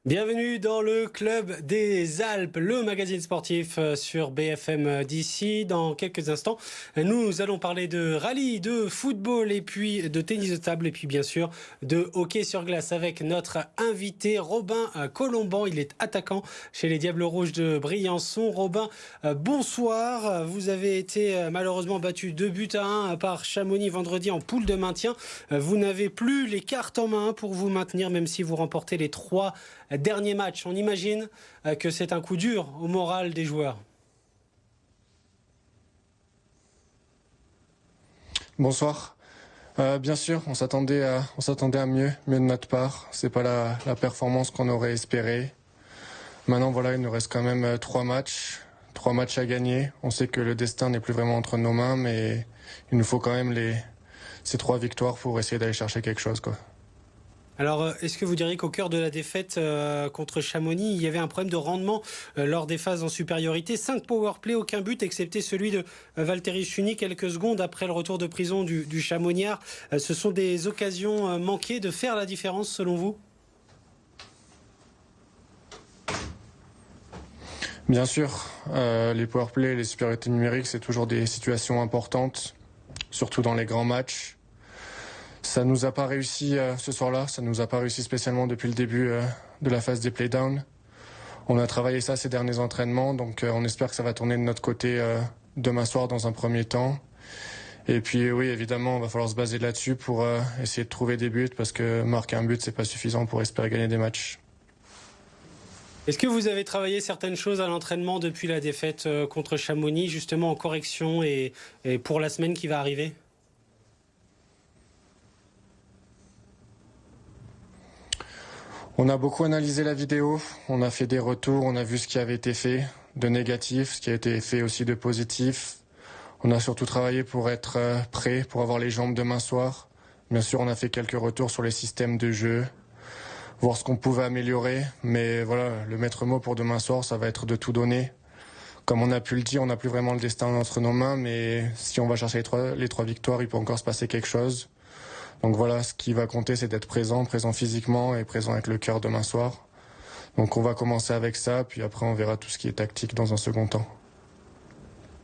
Bienvenue dans le Club des Alpes, le magazine sportif sur BFM d'ici. Dans quelques instants, nous allons parler de rallye, de football et puis de tennis de table et puis bien sûr de hockey sur glace avec notre invité Robin Colomban. Il est attaquant chez les Diables Rouges de Briançon. Robin, bonsoir. Vous avez été malheureusement battu 2-1 par Chamonix vendredi en poule de maintien. Vous n'avez plus les cartes en main pour vous maintenir même si vous remportez les 3 dernier match. On imagine que c'est un coup dur au moral des joueurs. Bonsoir. Bien sûr, on s'attendait à mieux de notre part. C'est pas la performance qu'on aurait espéré. Maintenant, voilà, il nous reste quand même 3 matchs à gagner. On sait que le destin n'est plus vraiment entre nos mains, mais il nous faut quand même ces 3 victoires pour essayer d'aller chercher quelque chose, quoi. Alors, est-ce que vous diriez qu'au cœur de la défaite contre Chamonix, il y avait un problème de rendement lors des phases en supériorité? 5 powerplay, aucun but, excepté celui de Valtteri Chuni quelques secondes après le retour de prison du Chamonniard. Ce sont des occasions manquées de faire la différence selon vous? Bien sûr, les powerplay, les supériorités numériques, c'est toujours des situations importantes, surtout dans les grands matchs. Ça nous a pas réussi ce soir-là, ça nous a pas réussi spécialement depuis le début de la phase des playdowns. On a travaillé ça ces derniers entraînements, donc on espère que ça va tourner de notre côté demain soir dans un premier temps. Et puis oui, évidemment, on va falloir se baser là-dessus pour essayer de trouver des buts, parce que marquer un but, c'est pas suffisant pour espérer gagner des matchs. Est-ce que vous avez travaillé certaines choses à l'entraînement depuis la défaite contre Chamonix, justement en correction et pour la semaine qui va arriver? On a beaucoup analysé la vidéo, on a fait des retours, on a vu ce qui avait été fait de négatif, ce qui a été fait aussi de positif. On a surtout travaillé pour être prêt, pour avoir les jambes demain soir. Bien sûr, on a fait quelques retours sur les systèmes de jeu, voir ce qu'on pouvait améliorer. Mais voilà, le maître mot pour demain soir, ça va être de tout donner. Comme on a pu le dire, on n'a plus vraiment le destin entre nos mains, mais si on va chercher les trois victoires, il peut encore se passer quelque chose. Donc voilà, ce qui va compter, c'est d'être présent physiquement et présent avec le cœur demain soir. Donc on va commencer avec ça, puis après on verra tout ce qui est tactique dans un second temps.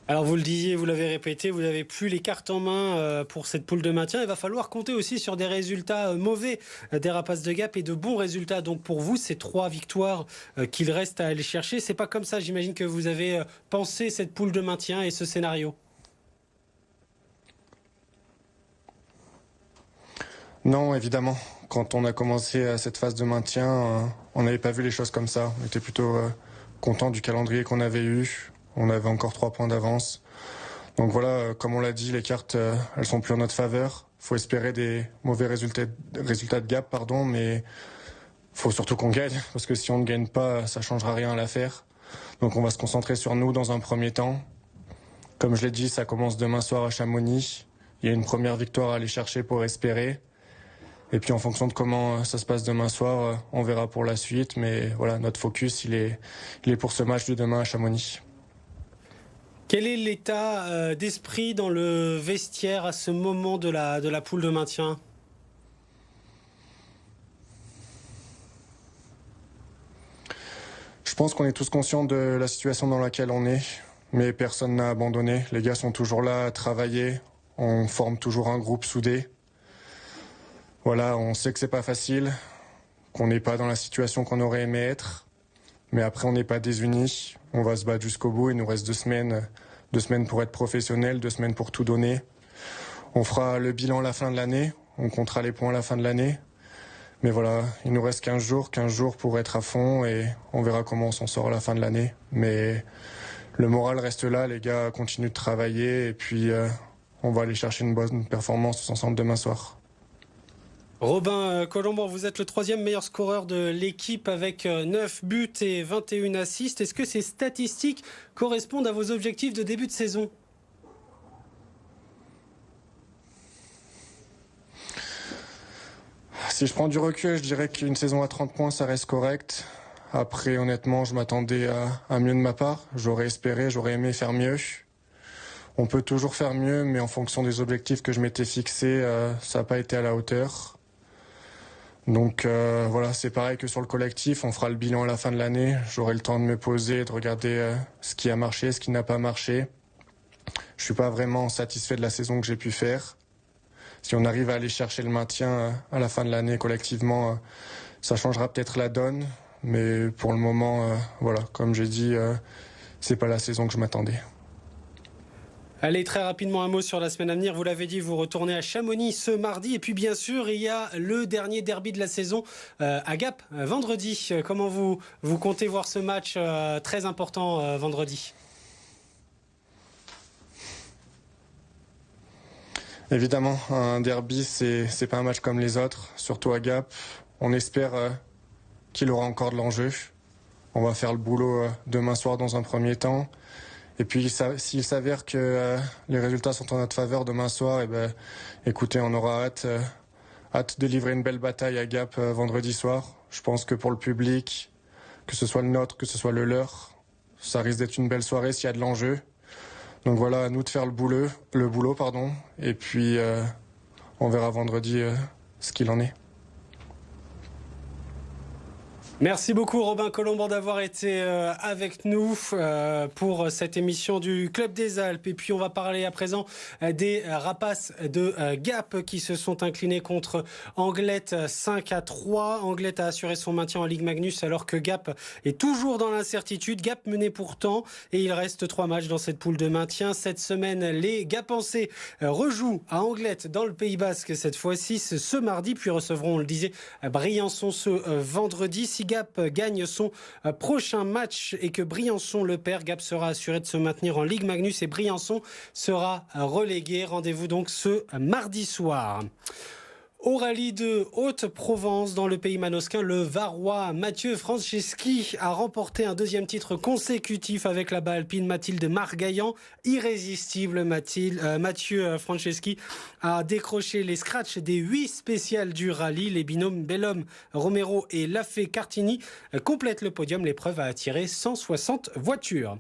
Alors vous le disiez, vous l'avez répété, vous n'avez plus les cartes en main pour cette poule de maintien. Il va falloir compter aussi sur des résultats mauvais des Rapaces de Gap et de bons résultats. Donc pour vous, ces 3 victoires qu'il reste à aller chercher, c'est pas comme ça. J'imagine que vous avez pensé cette poule de maintien et ce scénario. Non, évidemment. Quand on a commencé cette phase de maintien, on n'avait pas vu les choses comme ça. On était plutôt content du calendrier qu'on avait eu. On avait encore 3 points d'avance. Donc voilà, comme on l'a dit, les cartes, elles sont plus en notre faveur. Faut espérer des mauvais résultats de Gap, mais faut surtout qu'on gagne, parce que si on ne gagne pas, ça changera rien à l'affaire. Donc on va se concentrer sur nous dans un premier temps. Comme je l'ai dit, ça commence demain soir à Chamonix. Il y a une première victoire à aller chercher pour espérer. Et puis en fonction de comment ça se passe demain soir, on verra pour la suite. Mais voilà, notre focus, il est pour ce match de demain à Chamonix. Quel est l'état d'esprit dans le vestiaire à ce moment de la poule de maintien? Je pense qu'on est tous conscients de la situation dans laquelle on est. Mais personne n'a abandonné. Les gars sont toujours là à travailler. On forme toujours un groupe soudé. Voilà, on sait que c'est pas facile, qu'on n'est pas dans la situation qu'on aurait aimé être. Mais après, on n'est pas désunis. On va se battre jusqu'au bout. Il nous reste 2 semaines. 2 semaines pour être professionnel, 2 semaines pour tout donner. On fera le bilan à la fin de l'année. On comptera les points à la fin de l'année. Mais voilà, il nous reste 15 jours pour être à fond et on verra comment on s'en sort à la fin de l'année. Mais le moral reste là, les gars continuent de travailler et puis on va aller chercher une bonne performance tous ensemble demain soir. Robin Colomban, vous êtes le 3e meilleur scoreur de l'équipe avec 9 buts et 21 assists. Est-ce que ces statistiques correspondent à vos objectifs de début de saison? Si je prends du recul, je dirais qu'une saison à 30 points, ça reste correct. Après, honnêtement, je m'attendais à mieux de ma part. J'aurais aimé faire mieux. On peut toujours faire mieux, mais en fonction des objectifs que je m'étais fixés, ça n'a pas été à la hauteur. Donc voilà, c'est pareil que sur le collectif, on fera le bilan à la fin de l'année. J'aurai le temps de me poser, de regarder ce qui a marché, ce qui n'a pas marché. Je suis pas vraiment satisfait de la saison que j'ai pu faire. Si on arrive à aller chercher le maintien à la fin de l'année collectivement, ça changera peut-être la donne. Mais pour le moment, voilà, comme j'ai dit, c'est pas la saison que je m'attendais. Allez, très rapidement un mot sur la semaine à venir. Vous l'avez dit, vous retournez à Chamonix ce mardi. Et puis bien sûr, il y a le dernier derby de la saison à Gap vendredi. Comment vous comptez voir ce match très important vendredi? Évidemment, un derby, c'est pas un match comme les autres, surtout à Gap. On espère qu'il aura encore de l'enjeu. On va faire le boulot demain soir dans un premier temps. Et puis s'il s'avère que les résultats sont en notre faveur demain soir, écoutez, on aura hâte de livrer une belle bataille à Gap vendredi soir. Je pense que pour le public, que ce soit le nôtre, que ce soit le leur, ça risque d'être une belle soirée s'il y a de l'enjeu. Donc voilà, à nous de faire le boulot, et puis on verra vendredi ce qu'il en est. Merci beaucoup Robin Colomban d'avoir été avec nous pour cette émission du Club des Alpes. Et puis on va parler à présent des Rapaces de Gap qui se sont inclinés contre Anglet 5-3. Anglet a assuré son maintien en Ligue Magnus alors que Gap est toujours dans l'incertitude. Gap menait pourtant et il reste 3 matchs dans cette poule de maintien. Cette semaine, les Gapençais rejouent à Anglet dans le Pays Basque cette fois-ci ce mardi, puis recevront, on le disait, Briançon ce vendredi. Si Gap gagne son prochain match et que Briançon le perd, Gap sera assuré de se maintenir en Ligue Magnus et Briançon sera relégué. Rendez-vous donc ce mardi soir. Au rallye de Haute-Provence, dans le pays manosquin, le Varois Mathieu Franceschi a remporté un 2e titre consécutif avec la bas alpine Mathilde Margaillan. Irrésistible, Mathieu Franceschi a décroché les scratchs des 8 spéciales du rallye. Les binômes Bellhomme, Romero et Lafay Cartini complètent le podium. L'épreuve a attiré 160 voitures.